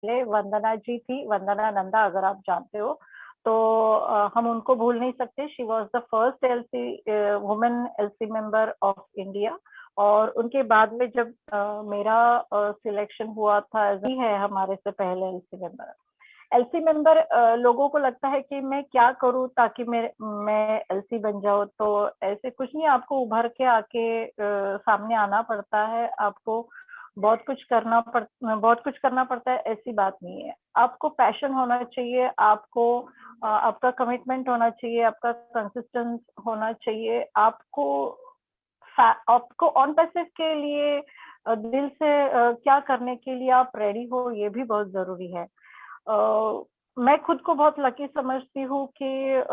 पहले वंदना जी थी, वंदना नंदा, अगर आप जानते हो तो हम उनको भूल नहीं सकते। She was the first LC women LC member of India. और उनके बाद में जब मेरा सिलेक्शन हुआ था, है हमारे से पहले एलसी मेंबर लोगों को लगता है कि मैं क्या करूं ताकि मैं एलसी बन जाऊं, तो ऐसे कुछ नहीं, आपको उभर के आके सामने आना पड़ता है, आपको बहुत कुछ करना पड़ता है, ऐसी बात नहीं है। आपको पैशन होना चाहिए, आपको आपका कमिटमेंट होना चाहिए, आपका कंसिस्टेंस होना चाहिए, आपको ऑन पैसिव के लिए दिल से क्या करने के लिए आप रेडी हो, ये भी बहुत जरूरी है। मैं खुद को बहुत लकी समझती हूँ कि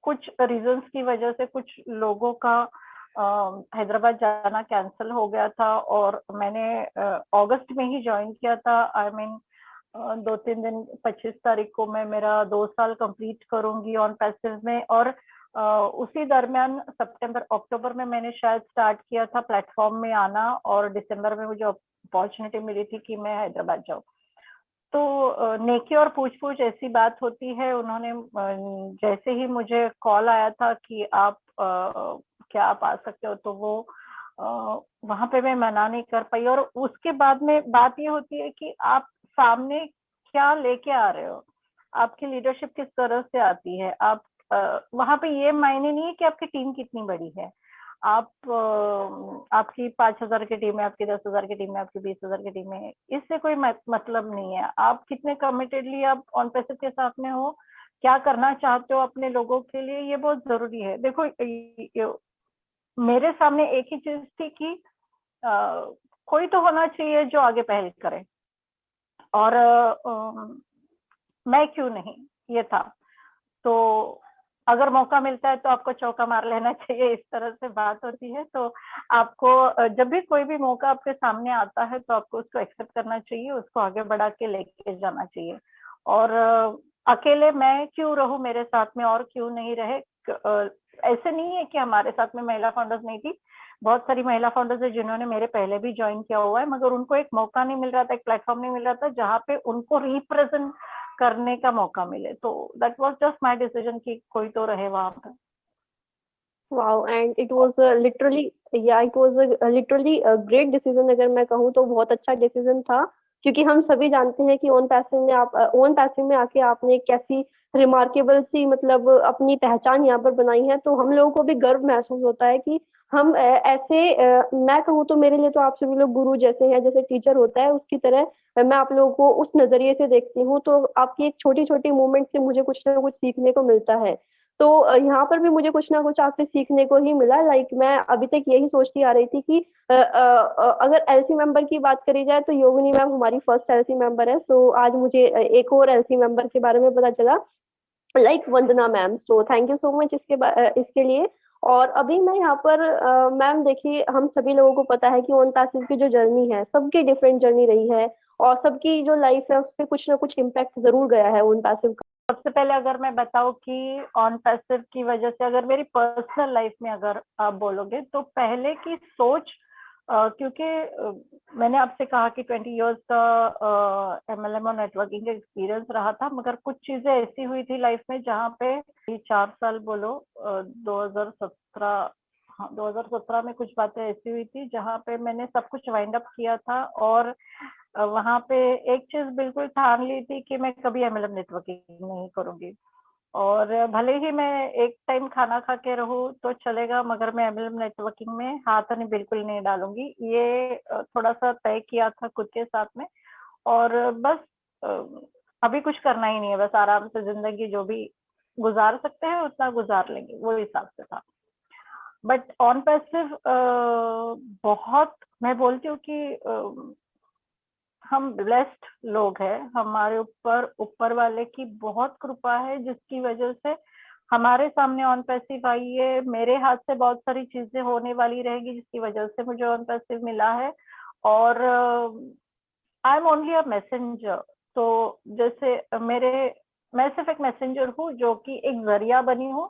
कुछ रीजंस की वजह से कुछ लोगों का हैदराबाद जाना कैंसिल हो गया था, और मैंने अगस्त में ही ज्वाइन किया था। आई मीन 2-3 दिन, 25 तारीख को मैं मेरा 2 साल कंप्लीट करूंगी ऑन पैसिव में। और उसी दरमियान सितंबर अक्टूबर में मैंने शायद स्टार्ट किया था प्लेटफॉर्म में आना, और दिसंबर में मुझे अपॉर्चुनिटी मिली थी कि मैं हैदराबाद जाऊँ। तो नेकी और पूछ पूछ ऐसी बात होती है। उन्होंने जैसे ही मुझे कॉल आया था कि आप क्या आप आ सकते हो, तो वो वहां पे मैं मना नहीं कर पाई। और उसके बाद में बात ये होती है कि आप सामने क्या लेके आ रहे हो, आपकी लीडरशिप किस तरह से आती है। आप वहां पे ये मायने नहीं है कि आपकी टीम कितनी बड़ी है। आप आपकी 5,000 की टीम है, आपकी 10,000 की टीम है, आपकी 20,000 की टीम है, इससे कोई मतलब नहीं है। आप कितने कमिटेडली आप ऑन पैसिव के साथ में हो, क्या करना चाहते हो अपने लोगों के लिए, ये बहुत जरूरी है। देखो, मेरे सामने एक ही चीज थी कि कोई तो होना चाहिए जो आगे पहल करे, और मैं क्यों नहीं, ये था। तो अगर मौका मिलता है तो आपको चौका मार लेना चाहिए, इस तरह से बात होती है। तो आपको जब भी कोई भी मौका आपके सामने आता है तो आपको उसको एक्सेप्ट करना चाहिए, उसको आगे बढ़ा के लेके जाना चाहिए। और अकेले मैं क्यों रहूं, मेरे साथ में और क्यों नहीं रहे। ऐसे नहीं है कि हमारे साथ में महिला फाउंडर्स नहीं थी, बहुत सारी महिला फाउंडर्स है जिन्होंने मेरे पहले भी ज्वाइन किया हुआ है, मगर उनको एक मौका नहीं मिल रहा था, एक प्लेटफॉर्म नहीं मिल रहा था जहाँ पे उनको रिप्रेजेंट करने का मौका मिले। तो that was just my decision कि कोई तो रहे वहां पे। Wow, and it was literally, yeah it was literally great decision. अगर मैं कहूँ तो बहुत अच्छा डिसीजन था, क्योंकि हम सभी जानते हैं कि ओन पैसिव में आके आपने एक कैसी रिमार्केबल सी मतलब अपनी पहचान यहाँ पर बनाई है। तो हम लोगों को भी गर्व महसूस होता है कि हम मैं कहूँ तो मेरे लिए तो आप सभी लोग गुरु जैसे हैं, जैसे टीचर होता है उसकी तरह मैं आप लोगों को उस नजरिए से देखती हूँ। तो आपकी एक छोटी छोटी मूवमेंट से मुझे कुछ ना कुछ सीखने को मिलता है। तो यहाँ पर भी मुझे कुछ ना कुछ आपसे सीखने को ही मिला। लाइक मैं अभी तक यही सोचती आ रही थी कि अगर एलसी मेंबर की बात करी जाए तो योगिनी मैम हमारी फर्स्ट एलसी मेंबर है। सो आज मुझे एक और एलसी मेंबर के बारे में पता चला, like Vandana ma'am. So thank you so much इसके लिए। और अभी मैं यहाँ पर मैम देखिए, हम सभी लोगों को पता है कि ओन पैसिव की जो जर्नी है सबकी डिफरेंट जर्नी रही है, और सबकी जो लाइफ है उस पर कुछ ना कुछ इम्पैक्ट जरूर गया है ओन पैसिव। सबसे पहले अगर मैं बताऊं कि ऑन पैसिव की वजह से, अगर मेरी पर्सनल लाइफ में अगर आप बोलोगे, तो पहले की सोच, क्योंकि मैंने आपसे कहा कि 20 इयर्स का एमएलएम और नेटवर्किंग का एक्सपीरियंस रहा था, मगर कुछ चीजें ऐसी हुई थी लाइफ में जहाँ पे 4 साल बोलो, 2017, हाँ 2017 में कुछ बातें ऐसी हुई थी जहाँ पे मैंने सब कुछ वाइंड अप किया था। और वहां पे एक चीज बिल्कुल ठान ली थी कि मैं कभी एमएलएम नेटवर्किंग नहीं करूंगी। और भले ही मैं एक टाइम खाना खा के रहूँ तो चलेगा, मगर मैं एमएलएम नेटवर्किंग में हाथ नहीं, बिल्कुल नहीं डालूंगी। ये थोड़ा सा तय किया था खुद के साथ में। और बस अभी कुछ करना ही नहीं है, बस आराम से जिंदगी जो भी गुजार सकते हैं उतना गुजार लेंगे, वो हिसाब से था। बट ऑन पैसिव बहुत, मैं बोलती हूँ कि हम ब्लेस्ड लोग हैं, हमारे ऊपर ऊपर वाले की बहुत कृपा है, जिसकी वजह से हमारे सामने ऑन पैसिव आई है। मेरे हाथ से बहुत सारी चीजें होने वाली रहेगी जिसकी वजह से मुझे ऑन पैसिव मिला है। और I am only a messenger. तो जैसे मैं सिर्फ एक मैसेंजर हूँ जो कि एक जरिया बनी हूँ।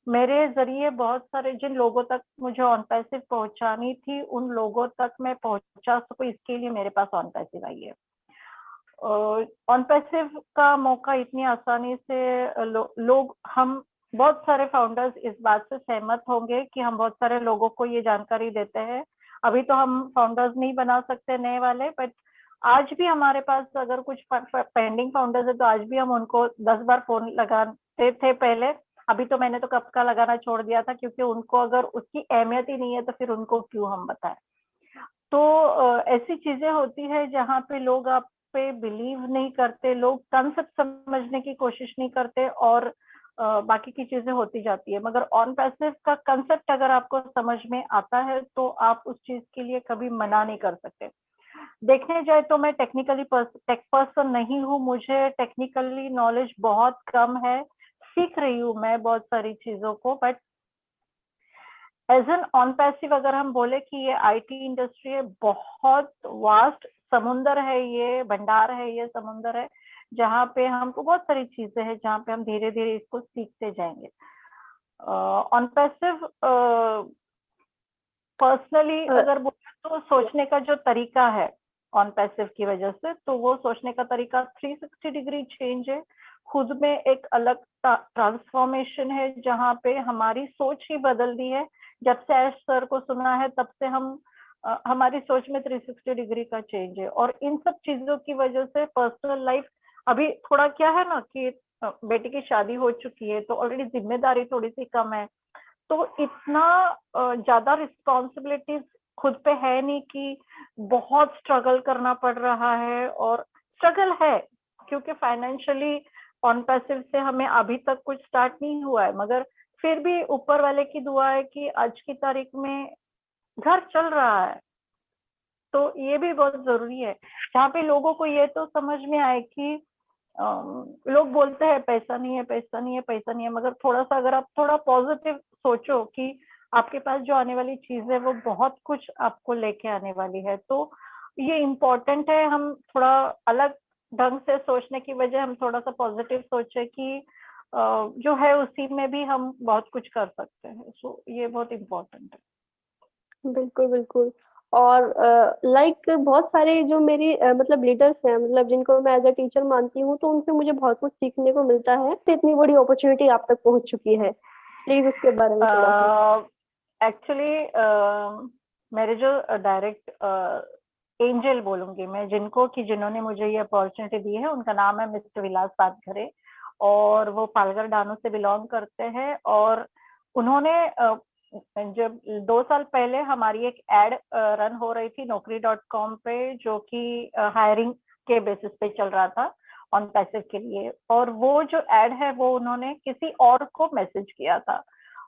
मेरे जरिए बहुत सारे जिन लोगों तक मुझे ऑन पैसिव पहुंचानी थी, उन लोगों तक मैं पहुंचा सकूं, इसके लिए मेरे पास ऑन पैसिव आई है। ऑन पैसिव का मौका इतनी आसानी से लोग, हम बहुत सारे फाउंडर्स इस बात से सहमत होंगे कि हम बहुत सारे लोगों को ये जानकारी देते हैं। अभी तो हम फाउंडर्स नहीं बना सकते नए वाले, बट आज भी हमारे पास अगर कुछ पेंडिंग फाउंडर्स है तो आज भी हम उनको 10 बार फोन लगाते थे पहले। अभी तो मैंने तो कब का लगाना छोड़ दिया था, क्योंकि उनको अगर उसकी अहमियत ही नहीं है तो फिर उनको क्यों हम बताएं। तो ऐसी चीजें होती है जहाँ पे लोग आप पे बिलीव नहीं करते, लोग कंसेप्ट समझने की कोशिश नहीं करते, और बाकी की चीजें होती जाती है। मगर ऑन पैसिव का कंसेप्ट अगर आपको समझ में आता है तो आप उस चीज के लिए कभी मना नहीं कर सकते। देखने जाए तो मैं टेक्निकली टेक पर्सन नहीं हूँ, मुझे टेक्निकली नॉलेज बहुत कम है, सीख रही हूँ मैं बहुत सारी चीजों को। But as an on passive अगर हम बोले कि ये आईटी इंडस्ट्री है, बहुत वास्ट समुंदर है, ये भंडार है, ये समुंदर है, जहाँ पे हमको बहुत सारी चीजें हैं, जहाँ पे हम धीरे धीरे इसको सीखते जाएंगे। ऑन पैसिव पर्सनली अगर बोले तो सोचने का जो तरीका है ऑन पैसिव की वजह से, तो वो सोचने का तरीका 360 डिग्री चेंज है। खुद में एक अलग ट्रांसफॉर्मेशन है, जहाँ पे हमारी सोच ही बदल दी है। जब से एश सर को सुना है तब से हम हमारी सोच में 360 डिग्री का चेंज है। और इन सब चीजों की वजह से पर्सनल लाइफ अभी थोड़ा क्या है ना कि बेटी की शादी हो चुकी है तो ऑलरेडी जिम्मेदारी थोड़ी सी कम है, तो इतना ज्यादा रिस्पॉन्सिबिलिटीज खुद पे है नहीं कि बहुत स्ट्रगल करना पड़ रहा है। और स्ट्रगल है क्योंकि फाइनेंशियली ऑन पैसिव से हमें अभी तक कुछ स्टार्ट नहीं हुआ है, मगर फिर भी ऊपर वाले की दुआ है कि आज की तारीख में घर चल रहा है। तो ये भी बहुत जरूरी है, जहाँ पे लोगों को ये तो समझ में आए कि लोग बोलते हैं पैसा नहीं है, पैसा नहीं है, पैसा नहीं है, मगर थोड़ा सा अगर आप थोड़ा पॉजिटिव सोचो कि आपके पास जो आने वाली चीज है वो बहुत कुछ आपको लेके आने वाली है, तो ये इम्पोर्टेंट है। हम थोड़ा अलग ढंग से सोचने की वजह हम थोड़ा सा पॉजिटिव सोचे कि जो है उसी में भी हम बहुत कुछ कर सकते हैं। सो ये बहुत इम्पोर्टेंट है। बिल्कुल बिल्कुल। और लाइक बहुत सारे जो मेरे मतलब लीडर्स हैं, मतलब जिनको मैं एज अ टीचर मानती हूँ, तो उनसे मुझे बहुत कुछ सीखने को मिलता है। तो इतनी बड़ी अपॉर्चुनिटी आप तक पहुंच चुकी है, प्लीज उसके बारे में थोड़ा सा। एक्चुअली मेरे जो डायरेक्ट एंजल बोलूंगी मैं जिनको, कि जिन्होंने मुझे ये अपॉर्चुनिटी दी है, उनका नाम है मिस्टर विलास सातघरे, और वो पालघर डानो से बिलोंग करते हैं। और उन्होंने जब 2 साल पहले हमारी एक एड रन हो रही थी Naukri.com पे, जो कि हायरिंग के बेसिस पे चल रहा था ऑन पैसिव के लिए, और वो जो एड है वो उन्होंने किसी और को मैसेज किया था,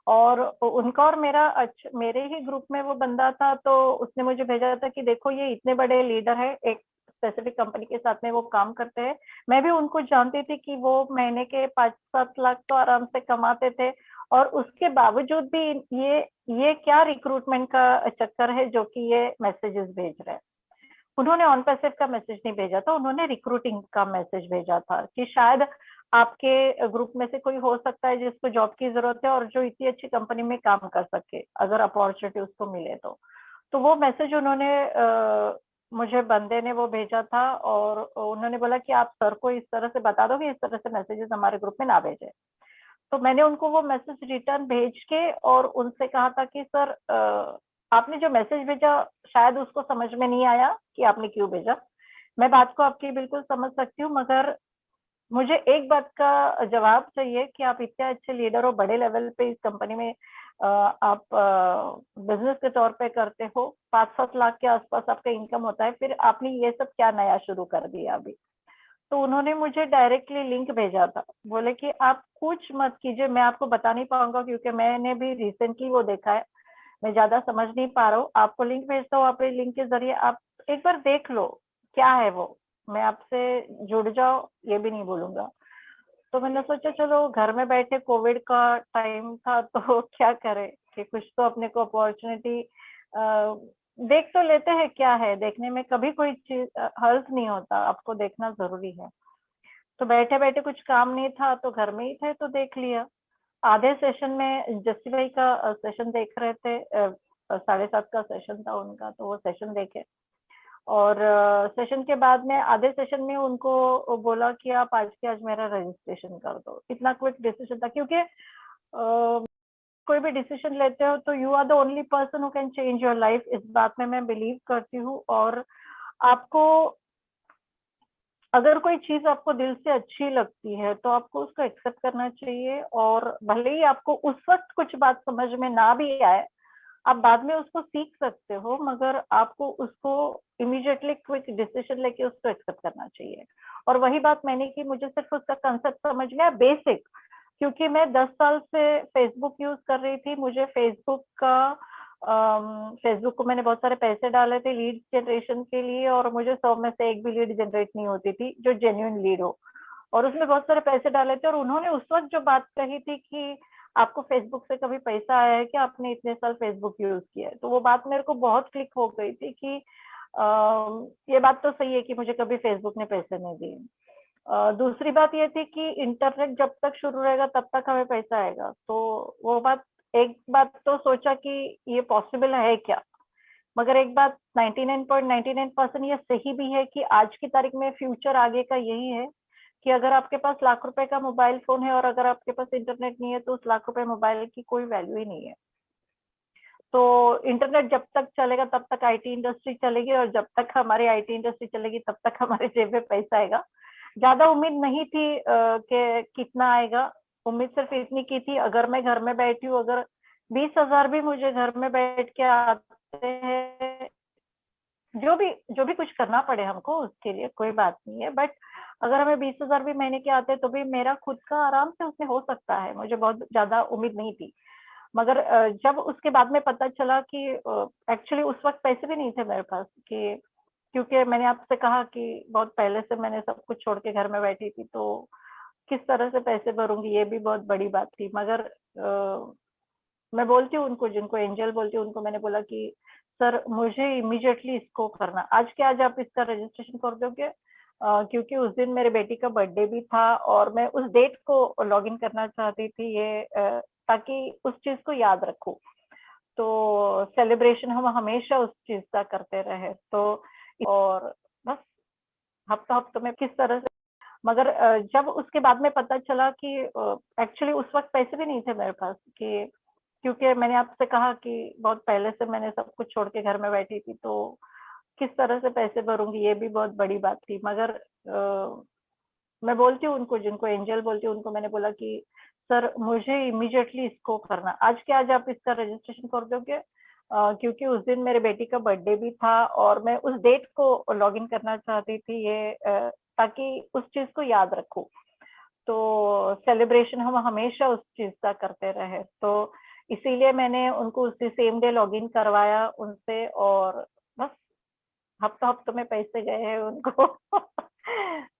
और उनका और मेरा मेरे ही ग्रुप में वो बंदा था, तो उसने मुझे भेजा था कि देखो ये इतने बड़े लीडर है, एक स्पेसिफिक कंपनी के साथ में वो काम करते हैं। मैं भी उनको जानती थी कि वो महीने के 5-7 लाख तो आराम से कमाते थे, और उसके बावजूद भी ये क्या रिक्रूटमेंट का चक्कर है जो कि ये मैसेजेस भेज रहे हैं। उन्होंने ऑन पैसिव का मैसेज नहीं भेजा था, उन्होंने रिक्रूटिंग का मैसेज भेजा था कि शायद आपके ग्रुप में से कोई हो सकता है जिसको जॉब की जरूरत है और जो इतनी अच्छी कंपनी में काम कर सके, अगर अपॉर्चुनिटी उसको मिले तो वो मैसेज उन्होंने मुझे बंदे ने वो भेजा था, और उन्होंने बोला कि आप सर को इस तरह से बता दो कि इस तरह से मैसेजेस हमारे ग्रुप में ना भेजे। तो मैंने उनको वो मैसेज रिटर्न भेज के और उनसे कहा था कि सर आपने जो मैसेज भेजा शायद उसको समझ में नहीं आया कि आपने क्यों भेजा। मैं बात को आपकी बिल्कुल समझ सकती हूँ, मगर मुझे एक बात का जवाब चाहिए कि आप इतने अच्छे लीडर हो, बड़े लेवल पे इस कंपनी में आप बिजनेस के तौर पे करते हो, 5-7 लाख के आसपास आपका इनकम होता है, फिर आपने ये सब क्या नया शुरू कर दिया अभी। तो उन्होंने मुझे डायरेक्टली लिंक भेजा था, बोले कि आप कुछ मत कीजिए, मैं आपको बता नहीं पाऊंगा क्योंकि मैंने भी रिसेंटली वो देखा है, मैं ज्यादा समझ नहीं पा रहा हूँ, आपको लिंक भेजता हूँ, आप लिंक के जरिए आप एक बार देख लो क्या है वो, मैं आपसे जुड़ जाओ ये भी नहीं बोलूंगा। तो मैंने सोचा चलो घर में बैठे, कोविड का टाइम था तो क्या करें कि कुछ तो अपने को अपॉर्चुनिटी देख तो लेते हैं, क्या है देखने में, कभी कोई चीज हर्ज नहीं होता, आपको देखना जरूरी है। तो बैठे बैठे कुछ काम नहीं था तो घर में ही थे तो देख लिया। आधे सेशन में जस्सी भाई का सेशन देख रहे थे, 7:30 का सेशन था उनका, तो वो सेशन देखे, और सेशन के बाद में आधे सेशन में उनको बोला कि आप आज के आज मेरा रजिस्ट्रेशन कर दो। इतना क्विक डिसीजन था, क्योंकि कोई भी डिसीजन लेते हो तो you are the only person who can change your life. इस बात में मैं बिलीव करती हूँ। और आपको अगर कोई चीज आपको दिल से अच्छी लगती है तो आपको उसको एक्सेप्ट करना चाहिए, और भले ही आपको उस वक्त कुछ बात समझ में ना भी आए, आप बाद में उसको सीख सकते हो, मगर आपको उसको इमीडिएटली क्विक डिसीजन लेके उसको एक्सेप्ट करना चाहिए। और वही बात मैंने की, मुझे सिर्फ उसका कंसेप्ट समझ में आया बेसिक, क्योंकि मैं 10 साल से फेसबुक यूज कर रही थी। मुझे फेसबुक को मैंने बहुत सारे पैसे डाले थे लीड जनरेशन के लिए, और मुझे 100 में से एक भी लीड जनरेट नहीं होती थी जो जेन्युइन लीड हो, और उसमें बहुत सारे पैसे डाले थे। और उन्होंने उस वक्त जो बात कही थी कि आपको फेसबुक से कभी पैसा आया है कि आपने इतने साल फेसबुक यूज किया है, तो वो बात मेरे को बहुत क्लिक हो गई थी कि ये बात तो सही है कि मुझे कभी फेसबुक ने पैसे नहीं दिए। दूसरी बात ये थी कि इंटरनेट जब तक शुरू रहेगा तब तक हमें पैसा आएगा। तो वो बात, एक बात तो सोचा कि ये पॉसिबल है क्या, मगर एक बात 99.99% ये सही भी है कि आज की तारीख में फ्यूचर आगे का यही है कि अगर आपके पास लाख रुपए का मोबाइल फोन है और अगर आपके पास इंटरनेट नहीं है तो उस लाख रुपए मोबाइल की कोई वैल्यू ही नहीं है। तो इंटरनेट जब तक चलेगा तब तक आईटी इंडस्ट्री चलेगी, और जब तक हमारी आईटी इंडस्ट्री चलेगी तब तक हमारे जेब में पैसा आएगा। ज्यादा उम्मीद नहीं थी कि कितना आएगा। उम्मीद सिर्फ इतनी की थी, अगर मैं घर में बैठी हूँ, अगर 20,000 भी मुझे घर में बैठ के आते हैं, जो भी कुछ करना पड़े हमको उसके लिए कोई बात नहीं है, बट अगर हमें 20,000 भी महीने के आते हैं तो भी मेरा खुद का आराम से उसमें हो सकता है। मुझे बहुत ज्यादा उम्मीद नहीं थी, मगर जब उसके बाद में पता चला कि एक्चुअली उस वक्त पैसे भी नहीं थे मेरे पास, कि क्योंकि मैंने आपसे कहा कि बहुत पहले से मैंने सब कुछ छोड़ के घर में बैठी थी, तो किस तरह से पैसे भरूंगी, ये भी बहुत बड़ी बात थी। मगर मैं बोलती हूँ उनको, जिनको एंजल बोलती हूँ, उनको मैंने बोला कि सर मुझे इमीडिएटली इसको करना, आज के आज आप इसका रजिस्ट्रेशन कर दोगे? क्योंकि उस दिन मेरे बेटी का बर्थडे भी था और मैं उस डेट को लॉग इन करना चाहती थी, ये ताकि उस चीज को याद रखूं। तो सेलिब्रेशन हम हमेशा उस चीज का करते रहे। तो और बस हफ्ता हफ्ता में किस तरह से, मगर जब उसके बाद में पता चला कि एक्चुअली उस वक्त पैसे भी नहीं थे मेरे पास, कि क्योंकि मैंने आपसे कहा कि बहुत पहले से मैंने सब कुछ छोड़ के घर में बैठी थी, तो किस तरह से पैसे भरूंगी, ये भी बहुत बड़ी बात थी। मगर मैं बोलती हूँ उनको, जिनको एंजल बोलती हूँ, उनको मैंने बोला कि सर मुझे इमीडिएटली इसको करना, आज के आज आप इसका रजिस्ट्रेशन कर दोगे? क्योंकि उस दिन मेरे बेटी का बर्थडे भी था और मैं उस डेट को लॉग इन करना चाहती थी, ये ताकि उस चीज को याद रखूं। तो सेलिब्रेशन हम हमेशा उस चीज का करते रहे। तो इसीलिए मैंने उनको उसी सेम डे लॉग इन करवाया उनसे, और बस हफ्ता हफ्तों में पैसे गए हैं उनको।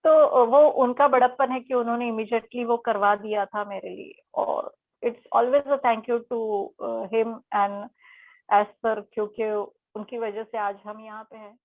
तो वो उनका बड़प्पन है कि उन्होंने इमीडिएटली वो करवा दिया था मेरे लिए, और it's always a thank you to him and Esper, क्योंकि उनकी वजह से आज हम यहाँ पे हैं।